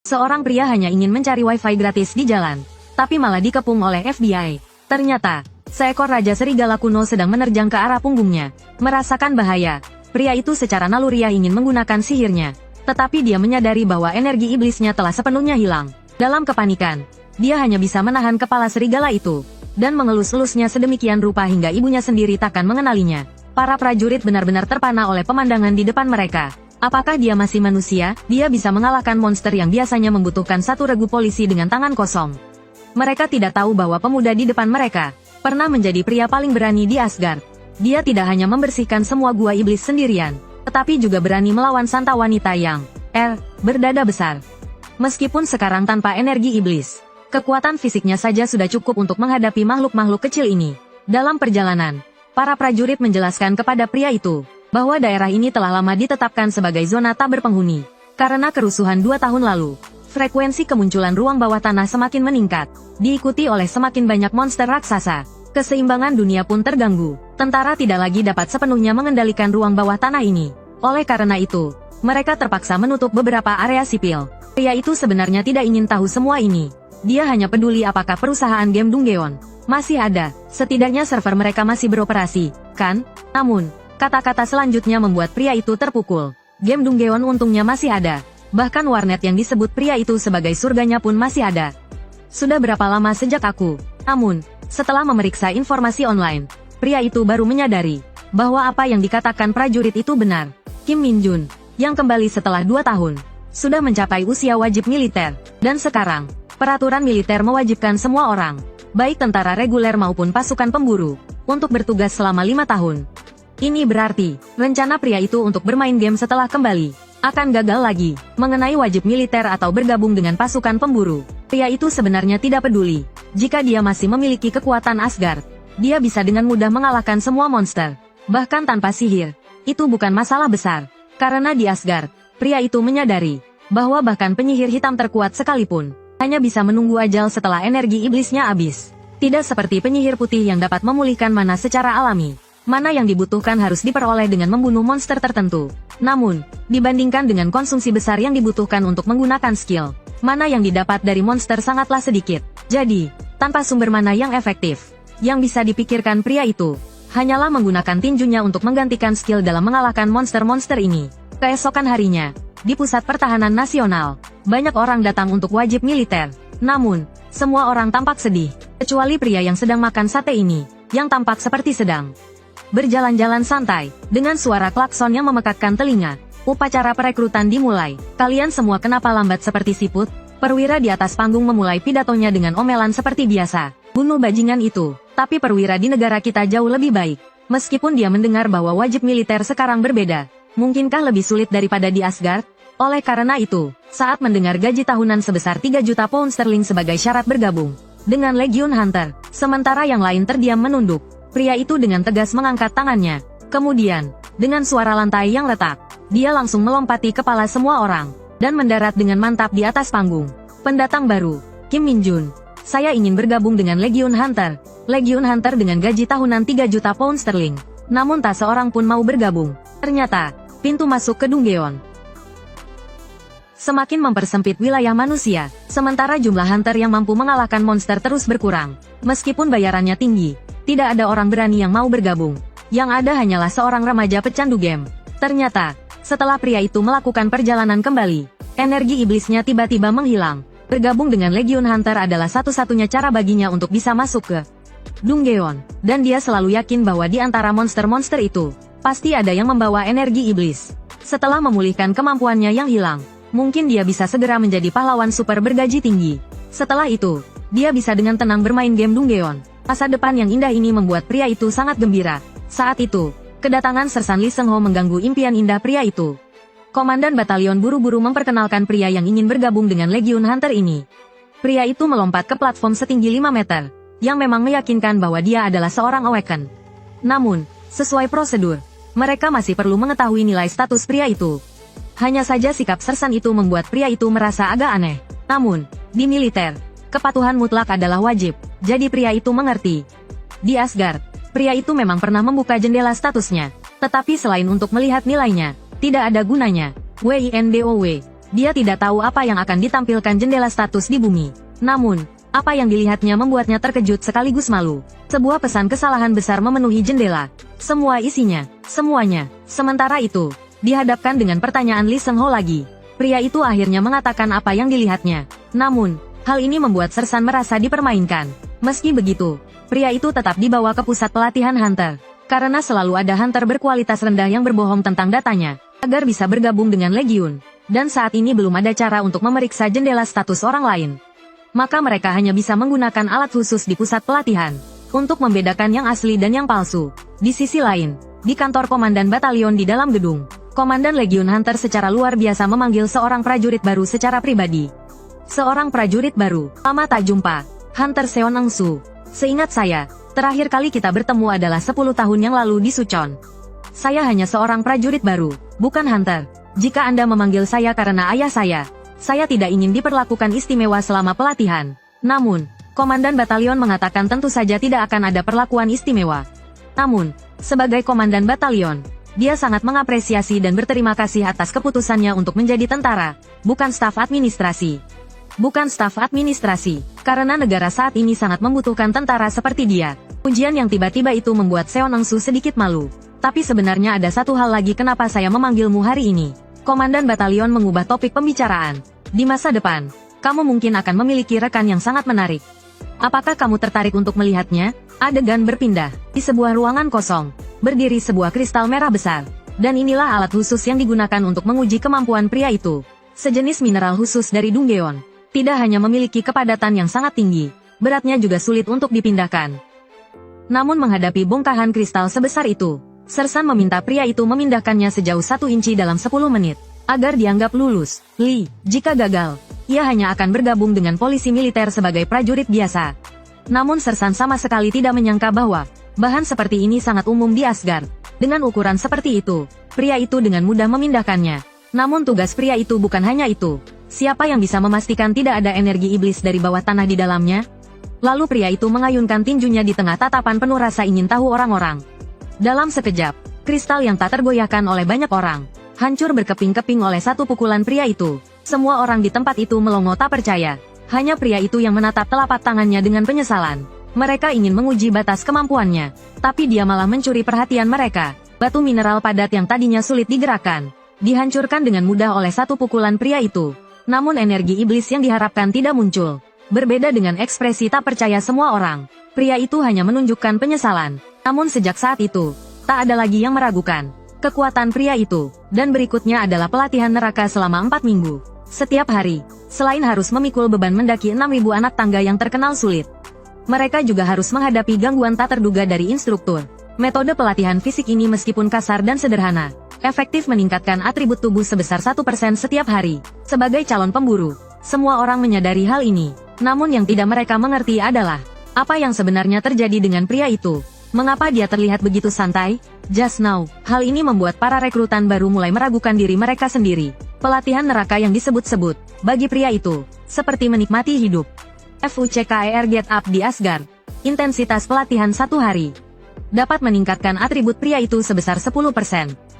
Seorang pria hanya ingin mencari wifi gratis di jalan, tapi malah dikepung oleh FBI. Ternyata, seekor raja serigala kuno sedang menerjang ke arah punggungnya. Merasakan bahaya, pria itu secara naluriah ingin menggunakan sihirnya. Tetapi dia menyadari bahwa energi iblisnya telah sepenuhnya hilang. Dalam kepanikan, dia hanya bisa menahan kepala serigala itu, dan mengelus-elusnya sedemikian rupa hingga ibunya sendiri takkan mengenalinya. Para prajurit benar-benar terpana oleh pemandangan di depan mereka. Apakah dia masih manusia? Dia bisa mengalahkan monster yang biasanya membutuhkan satu regu polisi dengan tangan kosong. Mereka tidak tahu bahwa pemuda di depan mereka pernah menjadi pria paling berani di Asgard. Dia tidak hanya membersihkan semua gua iblis sendirian, tetapi juga berani melawan santa wanita yang berdada besar. Meskipun sekarang tanpa energi iblis, kekuatan fisiknya saja sudah cukup untuk menghadapi makhluk-makhluk kecil ini. Dalam perjalanan, para prajurit menjelaskan kepada pria itu bahwa daerah ini telah lama ditetapkan sebagai zona tak berpenghuni. Karena kerusuhan 2 tahun lalu, frekuensi kemunculan ruang bawah tanah semakin meningkat, diikuti oleh semakin banyak monster raksasa. Keseimbangan dunia pun terganggu. Tentara tidak lagi dapat sepenuhnya mengendalikan ruang bawah tanah ini. Oleh karena itu, mereka terpaksa menutup beberapa area sipil. Pria itu sebenarnya tidak ingin tahu semua ini. Dia hanya peduli apakah perusahaan game Dungeon masih ada. Setidaknya server mereka masih beroperasi, kan? Namun, kata-kata selanjutnya membuat pria itu terpukul. Game Dungeon untungnya masih ada. Bahkan warnet yang disebut pria itu sebagai surganya pun masih ada. Sudah berapa lama sejak aku? Namun, setelah memeriksa informasi online, pria itu baru menyadari bahwa apa yang dikatakan prajurit itu benar. Kim Min Jun, yang kembali setelah 2 tahun, sudah mencapai usia wajib militer. Dan sekarang, peraturan militer mewajibkan semua orang, baik tentara reguler maupun pasukan pemburu, untuk bertugas selama 5 tahun. Ini berarti, rencana pria itu untuk bermain game setelah kembali akan gagal lagi. Mengenai wajib militer atau bergabung dengan pasukan pemburu, pria itu sebenarnya tidak peduli. Jika dia masih memiliki kekuatan Asgard, dia bisa dengan mudah mengalahkan semua monster. Bahkan tanpa sihir, itu bukan masalah besar. Karena di Asgard, pria itu menyadari bahwa bahkan penyihir hitam terkuat sekalipun hanya bisa menunggu ajal setelah energi iblisnya habis. Tidak seperti penyihir putih yang dapat memulihkan mana secara alami. Mana yang dibutuhkan harus diperoleh dengan membunuh monster tertentu. Namun, dibandingkan dengan konsumsi besar yang dibutuhkan untuk menggunakan skill, mana yang didapat dari monster sangatlah sedikit. Jadi, tanpa sumber mana yang efektif, yang bisa dipikirkan pria itu hanyalah menggunakan tinjunya untuk menggantikan skill dalam mengalahkan monster-monster ini. Keesokan harinya, di Pusat Pertahanan Nasional, banyak orang datang untuk wajib militer. Namun, semua orang tampak sedih, kecuali pria yang sedang makan sate ini, yang tampak seperti sedang berjalan-jalan santai. Dengan suara klakson yang memekakkan telinga, upacara perekrutan dimulai. Kalian semua kenapa lambat seperti siput? Perwira di atas panggung memulai pidatonya dengan omelan seperti biasa. Bunuh bajingan itu. Tapi perwira di negara kita jauh lebih baik. Meskipun dia mendengar bahwa wajib militer sekarang berbeda, mungkinkah lebih sulit daripada di Asgard? Oleh karena itu, saat mendengar gaji tahunan sebesar 3 juta pound sterling sebagai syarat bergabung dengan Legion Hunter, sementara yang lain terdiam menunduk, pria itu dengan tegas mengangkat tangannya. Kemudian, dengan suara lantai yang retak, dia langsung melompati kepala semua orang, dan mendarat dengan mantap di atas panggung. Pendatang baru, Kim Min Jun. Saya ingin bergabung dengan Legion Hunter. Legion Hunter dengan gaji tahunan 3 juta pound sterling. Namun tak seorang pun mau bergabung. Ternyata, pintu masuk ke Dungeon semakin mempersempit wilayah manusia, sementara jumlah hunter yang mampu mengalahkan monster terus berkurang. Meskipun bayarannya tinggi, tidak ada orang berani yang mau bergabung. Yang ada hanyalah seorang remaja pecandu game. Ternyata, setelah pria itu melakukan perjalanan kembali, energi iblisnya tiba-tiba menghilang. Bergabung dengan Legion Hunter adalah satu-satunya cara baginya untuk bisa masuk ke Dungeon. Dan dia selalu yakin bahwa di antara monster-monster itu, pasti ada yang membawa energi iblis. Setelah memulihkan kemampuannya yang hilang, mungkin dia bisa segera menjadi pahlawan super bergaji tinggi. Setelah itu, dia bisa dengan tenang bermain game Dungeon. Masa depan yang indah ini membuat pria itu sangat gembira. Saat itu, kedatangan Sersan Lee Seung Ho mengganggu impian indah pria itu. Komandan batalion buru-buru memperkenalkan pria yang ingin bergabung dengan Legion Hunter ini. Pria itu melompat ke platform setinggi 5 meter, yang memang meyakinkan bahwa dia adalah seorang Awaken. Namun, sesuai prosedur, mereka masih perlu mengetahui nilai status pria itu. Hanya saja sikap Sersan itu membuat pria itu merasa agak aneh. Namun, di militer, kepatuhan mutlak adalah wajib, jadi pria itu mengerti. Di Asgard, pria itu memang pernah membuka jendela statusnya, tetapi selain untuk melihat nilainya, tidak ada gunanya. WINDOW, Dia tidak tahu apa yang akan ditampilkan jendela status di bumi. Namun, apa yang dilihatnya membuatnya terkejut sekaligus malu. Sebuah pesan kesalahan besar memenuhi jendela. Semua isinya, semuanya. Sementara itu, dihadapkan dengan pertanyaan Lee Seung-ho lagi. Pria itu akhirnya mengatakan apa yang dilihatnya. Namun, hal ini membuat Sersan merasa dipermainkan. Meski begitu, pria itu tetap dibawa ke pusat pelatihan Hunter. Karena selalu ada Hunter berkualitas rendah yang berbohong tentang datanya, agar bisa bergabung dengan Legiun. Dan saat ini belum ada cara untuk memeriksa jendela status orang lain. Maka mereka hanya bisa menggunakan alat khusus di pusat pelatihan untuk membedakan yang asli dan yang palsu. Di sisi lain, di kantor komandan batalion di dalam gedung, Komandan Legiun Hunter secara luar biasa memanggil seorang prajurit baru secara pribadi. Seorang prajurit baru, lama tak jumpa, Hunter Seon Eung-su. Seingat saya, terakhir kali kita bertemu adalah 10 tahun yang lalu di Suchon. Saya hanya seorang prajurit baru, bukan Hunter. Jika Anda memanggil saya karena ayah saya tidak ingin diperlakukan istimewa selama pelatihan. Namun, Komandan Batalion mengatakan tentu saja tidak akan ada perlakuan istimewa. Namun, sebagai Komandan Batalion, dia sangat mengapresiasi dan berterima kasih atas keputusannya untuk menjadi tentara, bukan staf administrasi. Bukan staf administrasi, karena negara saat ini sangat membutuhkan tentara seperti dia. Ujian yang tiba-tiba itu membuat Seon Eung-su sedikit malu. Tapi sebenarnya ada satu hal lagi kenapa saya memanggilmu hari ini. Komandan Batalion mengubah topik pembicaraan. Di masa depan, kamu mungkin akan memiliki rekan yang sangat menarik. Apakah kamu tertarik untuk melihatnya? Adegan berpindah. Di sebuah ruangan kosong, berdiri sebuah kristal merah besar. Dan inilah alat khusus yang digunakan untuk menguji kemampuan pria itu. Sejenis mineral khusus dari Dunggeon. Tidak hanya memiliki kepadatan yang sangat tinggi, beratnya juga sulit untuk dipindahkan. Namun menghadapi bongkahan kristal sebesar itu, Sersan meminta pria itu memindahkannya sejauh 1 inci dalam 10 menit, agar dianggap lulus. Lee, jika gagal, ia hanya akan bergabung dengan polisi militer sebagai prajurit biasa. Namun Sersan sama sekali tidak menyangka bahwa bahan seperti ini sangat umum di Asgard. Dengan ukuran seperti itu, pria itu dengan mudah memindahkannya. Namun tugas pria itu bukan hanya itu. Siapa yang bisa memastikan tidak ada energi iblis dari bawah tanah di dalamnya? Lalu pria itu mengayunkan tinjunya di tengah tatapan penuh rasa ingin tahu orang-orang. Dalam sekejap, kristal yang tak tergoyahkan oleh banyak orang, hancur berkeping-keping oleh satu pukulan pria itu. Semua orang di tempat itu melongo tak percaya. Hanya pria itu yang menatap telapak tangannya dengan penyesalan. Mereka ingin menguji batas kemampuannya, tapi dia malah mencuri perhatian mereka. Batu mineral padat yang tadinya sulit digerakkan, dihancurkan dengan mudah oleh satu pukulan pria itu. Namun energi iblis yang diharapkan tidak muncul. Berbeda dengan ekspresi tak percaya semua orang, pria itu hanya menunjukkan penyesalan. Namun sejak saat itu, tak ada lagi yang meragukan kekuatan pria itu. Dan berikutnya adalah pelatihan neraka selama 4 minggu. Setiap hari, selain harus memikul beban mendaki 6.000 anak tangga yang terkenal sulit, mereka juga harus menghadapi gangguan tak terduga dari instruktur. Metode pelatihan fisik ini meskipun kasar dan sederhana, efektif meningkatkan atribut tubuh sebesar 1% setiap hari. Sebagai calon pemburu, semua orang menyadari hal ini. Namun yang tidak mereka mengerti adalah apa yang sebenarnya terjadi dengan pria itu. Mengapa dia terlihat begitu santai? Just now, hal ini membuat para rekrutan baru mulai meragukan diri mereka sendiri. Pelatihan neraka yang disebut-sebut, bagi pria itu, seperti menikmati hidup. FUCKER Get Up di Asgard. Intensitas pelatihan 1 hari dapat meningkatkan atribut pria itu sebesar 10%.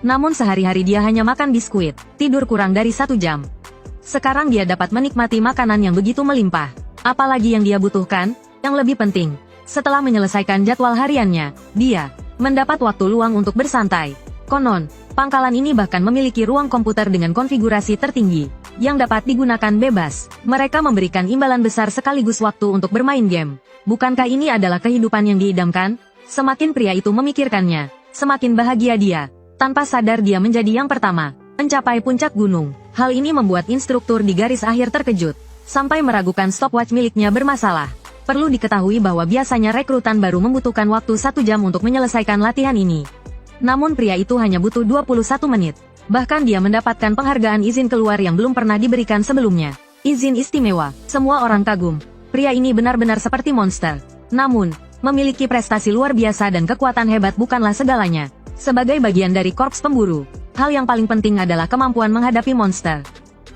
Namun sehari-hari dia hanya makan biskuit, tidur kurang dari 1 jam. Sekarang dia dapat menikmati makanan yang begitu melimpah. Apalagi yang dia butuhkan? Yang lebih penting, setelah menyelesaikan jadwal hariannya, dia mendapat waktu luang untuk bersantai. Konon, pangkalan ini bahkan memiliki ruang komputer dengan konfigurasi tertinggi, yang dapat digunakan bebas. Mereka memberikan imbalan besar sekaligus waktu untuk bermain game. Bukankah ini adalah kehidupan yang diidamkan? Semakin pria itu memikirkannya, semakin bahagia dia. Tanpa sadar dia menjadi yang pertama mencapai puncak gunung. Hal ini membuat instruktur di garis akhir terkejut, sampai meragukan stopwatch miliknya bermasalah. Perlu diketahui bahwa biasanya rekrutan baru membutuhkan waktu 1 jam untuk menyelesaikan latihan ini. Namun pria itu hanya butuh 21 menit. Bahkan dia mendapatkan penghargaan izin keluar yang belum pernah diberikan sebelumnya. Izin istimewa. Semua orang kagum. Pria ini benar-benar seperti monster. Namun, memiliki prestasi luar biasa dan kekuatan hebat bukanlah segalanya. Sebagai bagian dari korps pemburu, hal yang paling penting adalah kemampuan menghadapi monster.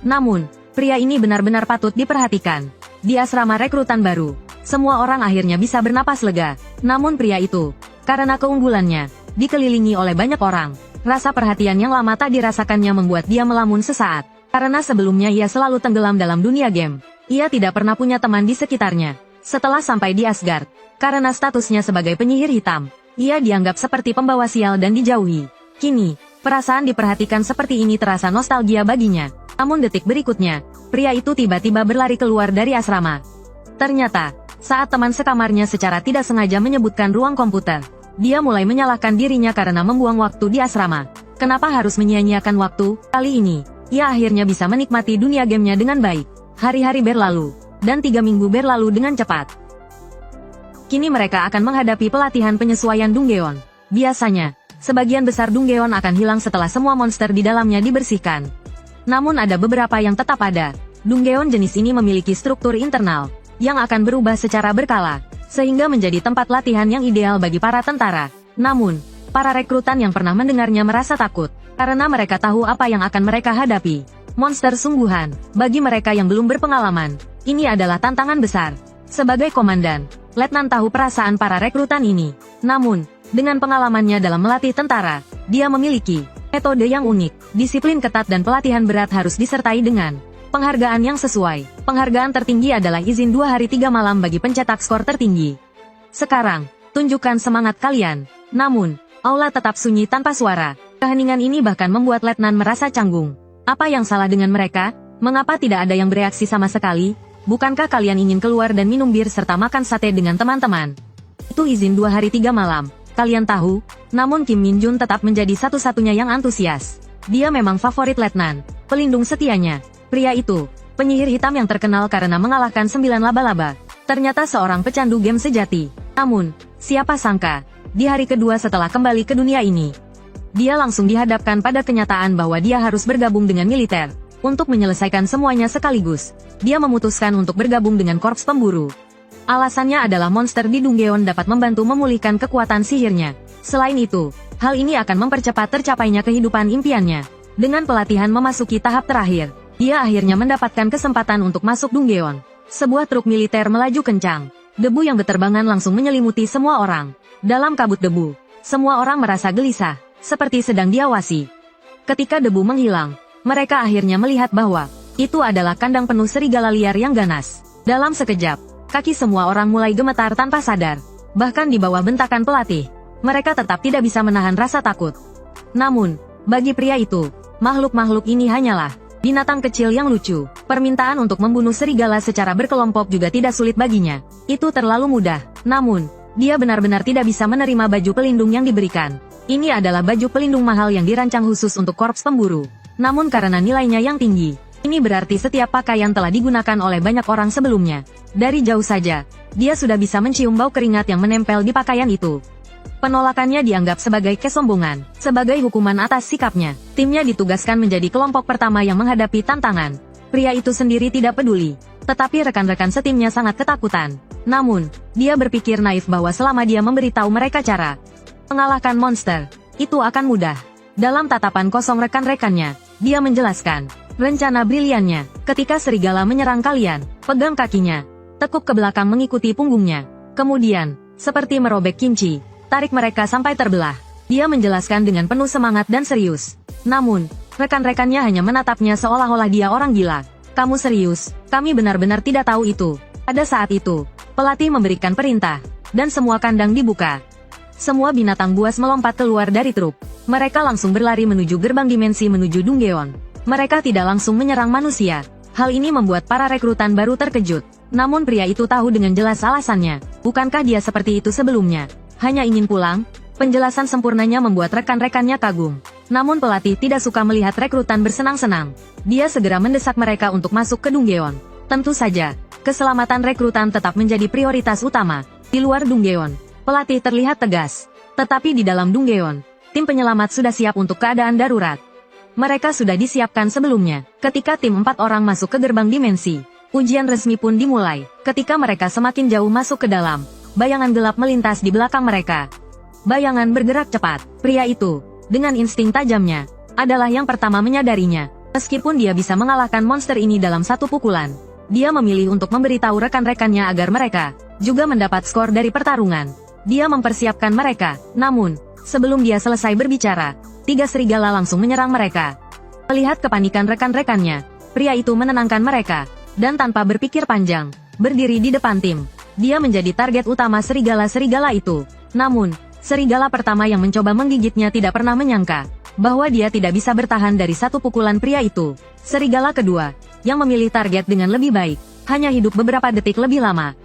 Namun, pria ini benar-benar patut diperhatikan. Di asrama rekrutan baru, semua orang akhirnya bisa bernapas lega. Namun pria itu, karena keunggulannya, dikelilingi oleh banyak orang. Rasa perhatian yang lama tak dirasakannya membuat dia melamun sesaat. Karena sebelumnya ia selalu tenggelam dalam dunia game. Ia tidak pernah punya teman di sekitarnya. Setelah sampai di Asgard, karena statusnya sebagai penyihir hitam, ia dianggap seperti pembawa sial dan dijauhi. Kini, perasaan diperhatikan seperti ini terasa nostalgia baginya. Namun detik berikutnya, pria itu tiba-tiba berlari keluar dari asrama. Ternyata, saat teman sekamarnya secara tidak sengaja menyebutkan ruang komputer, dia mulai menyalahkan dirinya karena membuang waktu di asrama. Kenapa harus menyia-nyiakan waktu? Kali ini, ia akhirnya bisa menikmati dunia gamenya dengan baik. Hari-hari berlalu, dan 3 minggu berlalu dengan cepat. Kini mereka akan menghadapi pelatihan penyesuaian Dungeon. Biasanya, sebagian besar Dungeon akan hilang setelah semua monster di dalamnya dibersihkan. Namun ada beberapa yang tetap ada. Dungeon jenis ini memiliki struktur internal yang akan berubah secara berkala, sehingga menjadi tempat latihan yang ideal bagi para tentara. Namun, para rekrutan yang pernah mendengarnya merasa takut, karena mereka tahu apa yang akan mereka hadapi. Monster sungguhan, bagi mereka yang belum berpengalaman, ini adalah tantangan besar. Sebagai komandan, Letnan tahu perasaan para rekrutan ini. Namun, dengan pengalamannya dalam melatih tentara, dia memiliki metode yang unik, disiplin ketat dan pelatihan berat harus disertai dengan penghargaan yang sesuai. Penghargaan tertinggi adalah izin 2 hari 3 malam bagi pencetak skor tertinggi. Sekarang, tunjukkan semangat kalian. Namun, aula tetap sunyi tanpa suara. Keheningan ini bahkan membuat Letnan merasa canggung. Apa yang salah dengan mereka? Mengapa tidak ada yang bereaksi sama sekali? Bukankah kalian ingin keluar dan minum bir serta makan sate dengan teman-teman? Itu izin 2 hari 3 malam. Kalian tahu? Namun Kim Min Jun tetap menjadi satu-satunya yang antusias. Dia memang favorit Letnan, pelindung setianya. Pria itu, penyihir hitam yang terkenal karena mengalahkan 9 laba-laba. Ternyata seorang pecandu game sejati. Namun, siapa sangka, di hari kedua setelah kembali ke dunia ini, dia langsung dihadapkan pada kenyataan bahwa dia harus bergabung dengan militer. Untuk menyelesaikan semuanya sekaligus, dia memutuskan untuk bergabung dengan korps pemburu. Alasannya adalah monster di Dungeon dapat membantu memulihkan kekuatan sihirnya. Selain itu, hal ini akan mempercepat tercapainya kehidupan impiannya. Dengan pelatihan memasuki tahap terakhir, dia akhirnya mendapatkan kesempatan untuk masuk Dungeon. Sebuah truk militer melaju kencang. Debu yang berterbangan langsung menyelimuti semua orang. Dalam kabut debu, semua orang merasa gelisah, seperti sedang diawasi. Ketika debu menghilang, mereka akhirnya melihat bahwa itu adalah kandang penuh serigala liar yang ganas. Dalam sekejap, kaki semua orang mulai gemetar tanpa sadar. Bahkan di bawah bentakan pelatih, mereka tetap tidak bisa menahan rasa takut. Namun, bagi pria itu, makhluk-makhluk ini hanyalah binatang kecil yang lucu. Permintaan untuk membunuh serigala secara berkelompok juga tidak sulit baginya. Itu terlalu mudah. Namun, dia benar-benar tidak bisa menerima baju pelindung yang diberikan. Ini adalah baju pelindung mahal yang dirancang khusus untuk korps pemburu. Namun karena nilainya yang tinggi, ini berarti setiap pakaian telah digunakan oleh banyak orang sebelumnya. Dari jauh saja, dia sudah bisa mencium bau keringat yang menempel di pakaian itu. Penolakannya dianggap sebagai kesombongan. Sebagai hukuman atas sikapnya, timnya ditugaskan menjadi kelompok pertama yang menghadapi tantangan. Pria itu sendiri tidak peduli, tetapi rekan-rekan setimnya sangat ketakutan. Namun, dia berpikir naif bahwa selama dia memberitahu mereka cara mengalahkan monster, itu akan mudah. Dalam tatapan kosong rekan-rekannya, dia menjelaskan rencana briliannya. Ketika serigala menyerang kalian, pegang kakinya, tekuk ke belakang mengikuti punggungnya. Kemudian, seperti merobek kinci, tarik mereka sampai terbelah. Dia menjelaskan dengan penuh semangat dan serius. Namun, rekan-rekannya hanya menatapnya seolah-olah dia orang gila. Kamu serius? Kami benar-benar tidak tahu itu. Pada saat itu, pelatih memberikan perintah, dan semua kandang dibuka. Semua binatang buas melompat keluar dari truk. Mereka langsung berlari menuju gerbang dimensi menuju Dungeon. Mereka tidak langsung menyerang manusia. Hal ini membuat para rekrutan baru terkejut. Namun pria itu tahu dengan jelas alasannya. Bukankah dia seperti itu sebelumnya? Hanya ingin pulang? Penjelasan sempurnanya membuat rekan-rekannya kagum. Namun pelatih tidak suka melihat rekrutan bersenang-senang. Dia segera mendesak mereka untuk masuk ke Dungeon. Tentu saja, keselamatan rekrutan tetap menjadi prioritas utama. Di luar Dungeon, pelatih terlihat tegas. Tetapi di dalam Dungeon, tim penyelamat sudah siap untuk keadaan darurat. Mereka sudah disiapkan sebelumnya. Ketika tim 4 orang masuk ke gerbang dimensi, ujian resmi pun dimulai. Ketika mereka semakin jauh masuk ke dalam, bayangan gelap melintas di belakang mereka. Bayangan bergerak cepat. Pria itu, dengan insting tajamnya, adalah yang pertama menyadarinya. Meskipun dia bisa mengalahkan monster ini dalam satu pukulan, dia memilih untuk memberitahu rekan-rekannya agar mereka juga mendapat skor dari pertarungan. Dia mempersiapkan mereka. Namun, sebelum dia selesai berbicara, 3 serigala langsung menyerang mereka. Melihat kepanikan rekan-rekannya, pria itu menenangkan mereka, dan tanpa berpikir panjang, berdiri di depan tim. Dia menjadi target utama serigala-serigala itu. Namun, serigala pertama yang mencoba menggigitnya tidak pernah menyangka bahwa dia tidak bisa bertahan dari satu pukulan pria itu. Serigala kedua, yang memilih target dengan lebih baik, hanya hidup beberapa detik lebih lama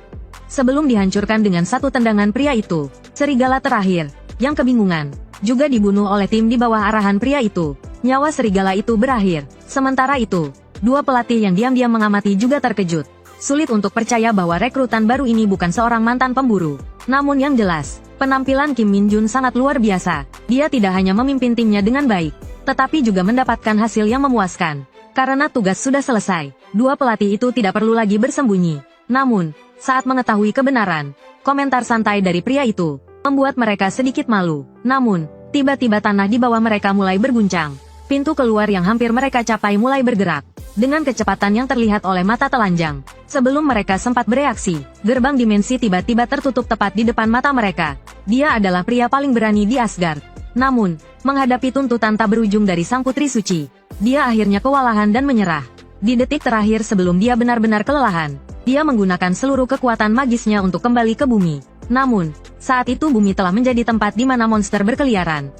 sebelum dihancurkan dengan satu tendangan pria itu. Serigala terakhir, yang kebingungan, juga dibunuh oleh tim di bawah arahan pria itu. Nyawa serigala itu berakhir. Sementara itu, dua pelatih yang diam-diam mengamati juga terkejut. Sulit untuk percaya bahwa rekrutan baru ini bukan seorang mantan pemburu. Namun yang jelas, penampilan Kim Min Jun sangat luar biasa. Dia tidak hanya memimpin timnya dengan baik, tetapi juga mendapatkan hasil yang memuaskan. Karena tugas sudah selesai, dua pelatih itu tidak perlu lagi bersembunyi. Namun, saat mengetahui kebenaran, komentar santai dari pria itu membuat mereka sedikit malu. Namun, tiba-tiba tanah di bawah mereka mulai berguncang. Pintu keluar yang hampir mereka capai mulai bergerak dengan kecepatan yang terlihat oleh mata telanjang. Sebelum mereka sempat bereaksi, gerbang dimensi tiba-tiba tertutup tepat di depan mata mereka. Dia adalah pria paling berani di Asgard. Namun, menghadapi tuntutan tak berujung dari sang putri suci, dia akhirnya kewalahan dan menyerah. Di detik terakhir sebelum dia benar-benar kelelahan, dia menggunakan seluruh kekuatan magisnya untuk kembali ke bumi. Namun, saat itu bumi telah menjadi tempat di mana monster berkeliaran.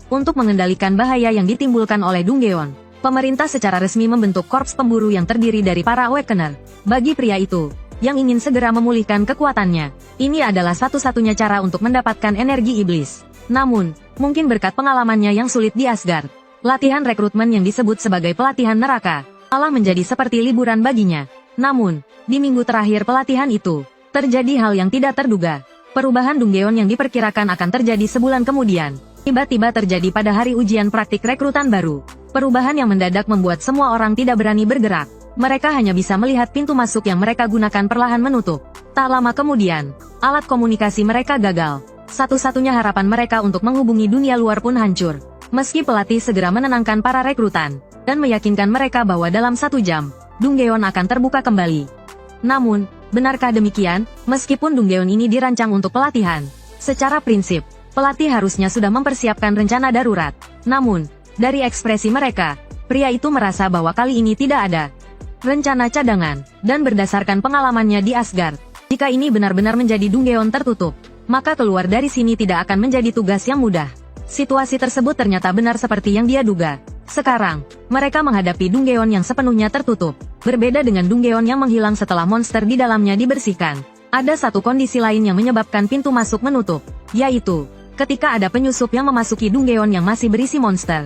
Untuk mengendalikan bahaya yang ditimbulkan oleh Dunggeon, pemerintah secara resmi membentuk korps pemburu yang terdiri dari para Awakener. Bagi pria itu, yang ingin segera memulihkan kekuatannya, ini adalah satu-satunya cara untuk mendapatkan energi iblis. Namun, mungkin berkat pengalamannya yang sulit di Asgard, latihan rekrutmen yang disebut sebagai pelatihan neraka, malah menjadi seperti liburan baginya. Namun, di minggu terakhir pelatihan itu, terjadi hal yang tidak terduga. Perubahan Dunggeon yang diperkirakan akan terjadi sebulan kemudian, tiba-tiba terjadi pada hari ujian praktik rekrutan baru. Perubahan yang mendadak membuat semua orang tidak berani bergerak. Mereka hanya bisa melihat pintu masuk yang mereka gunakan perlahan menutup. Tak lama kemudian, alat komunikasi mereka gagal. Satu-satunya harapan mereka untuk menghubungi dunia luar pun hancur. Meski pelatih segera menenangkan para rekrutan, dan meyakinkan mereka bahwa dalam 1 jam, Dunggeon akan terbuka kembali. Namun, benarkah demikian? Meskipun Dunggeon ini dirancang untuk pelatihan, secara prinsip, pelatih harusnya sudah mempersiapkan rencana darurat. Namun, dari ekspresi mereka, pria itu merasa bahwa kali ini tidak ada rencana cadangan, dan berdasarkan pengalamannya di Asgard, jika ini benar-benar menjadi Dunggeon tertutup, maka keluar dari sini tidak akan menjadi tugas yang mudah. Situasi tersebut ternyata benar seperti yang dia duga. Sekarang, mereka menghadapi Dunggeon yang sepenuhnya tertutup. Berbeda dengan Dunggeon yang menghilang setelah monster di dalamnya dibersihkan. Ada satu kondisi lain yang menyebabkan pintu masuk menutup, yaitu ketika ada penyusup yang memasuki Dunggeon yang masih berisi monster.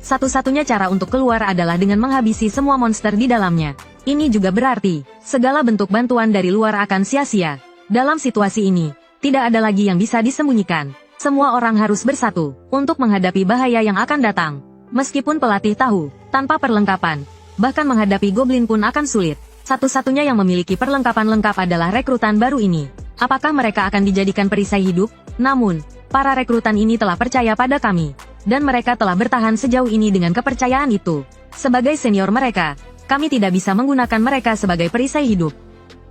Satu-satunya cara untuk keluar adalah dengan menghabisi semua monster di dalamnya. Ini juga berarti, segala bentuk bantuan dari luar akan sia-sia. Dalam situasi ini, tidak ada lagi yang bisa disembunyikan. Semua orang harus bersatu, untuk menghadapi bahaya yang akan datang. Meskipun pelatih tahu, tanpa perlengkapan, bahkan menghadapi goblin pun akan sulit. Satu-satunya yang memiliki perlengkapan lengkap adalah rekrutan baru ini. Apakah mereka akan dijadikan perisai hidup? Namun, para rekrutan ini telah percaya pada kami. Dan mereka telah bertahan sejauh ini dengan kepercayaan itu. Sebagai senior mereka, kami tidak bisa menggunakan mereka sebagai perisai hidup.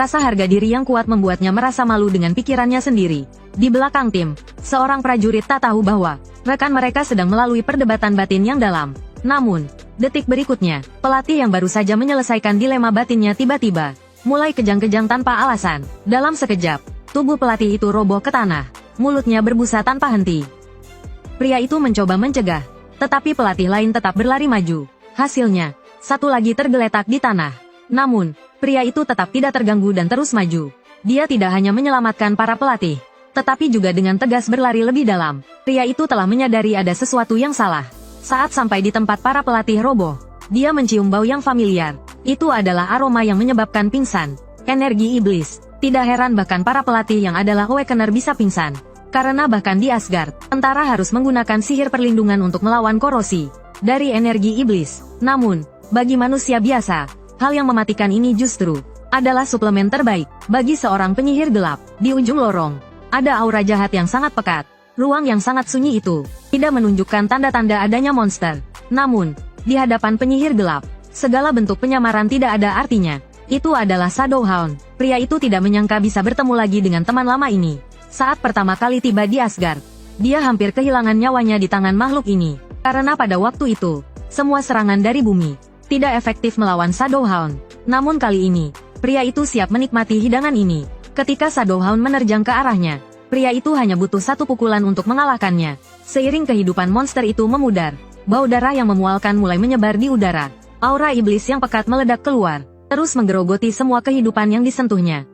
Rasa harga diri yang kuat membuatnya merasa malu dengan pikirannya sendiri. Di belakang tim, seorang prajurit tak tahu bahwa rekan mereka sedang melalui perdebatan batin yang dalam. Namun, detik berikutnya, pelatih yang baru saja menyelesaikan dilema batinnya tiba-tiba mulai kejang-kejang tanpa alasan. Dalam sekejap, tubuh pelatih itu roboh ke tanah. Mulutnya berbusa tanpa henti. Pria itu mencoba mencegah, tetapi pelatih lain tetap berlari maju. Hasilnya, satu lagi tergeletak di tanah. Namun, pria itu tetap tidak terganggu dan terus maju. Dia tidak hanya menyelamatkan para pelatih, tetapi juga dengan tegas berlari lebih dalam. Pria itu telah menyadari ada sesuatu yang salah. Saat sampai di tempat para pelatih roboh, dia mencium bau yang familiar. Itu adalah aroma yang menyebabkan pingsan. Energi iblis. Tidak heran bahkan para pelatih yang adalah Awakener bisa pingsan. Karena bahkan di Asgard, tentara harus menggunakan sihir perlindungan untuk melawan korosi dari energi iblis. Namun, bagi manusia biasa, hal yang mematikan ini justru adalah suplemen terbaik bagi seorang penyihir gelap. Di ujung lorong, ada aura jahat yang sangat pekat. Ruang yang sangat sunyi itu tidak menunjukkan tanda-tanda adanya monster. Namun, di hadapan penyihir gelap, segala bentuk penyamaran tidak ada artinya. Itu adalah Shadow Hound. Pria itu tidak menyangka bisa bertemu lagi dengan teman lama ini. Saat pertama kali tiba di Asgard, dia hampir kehilangan nyawanya di tangan makhluk ini. Karena pada waktu itu, Semua serangan dari bumi tidak efektif melawan Shadowhound. Namun kali ini, pria itu siap menikmati hidangan ini. Ketika Shadowhound menerjang ke arahnya, pria itu hanya butuh satu pukulan untuk mengalahkannya. Seiring kehidupan monster itu memudar, bau darah yang memualkan mulai menyebar di udara. Aura iblis yang pekat meledak keluar, terus menggerogoti semua kehidupan yang disentuhnya.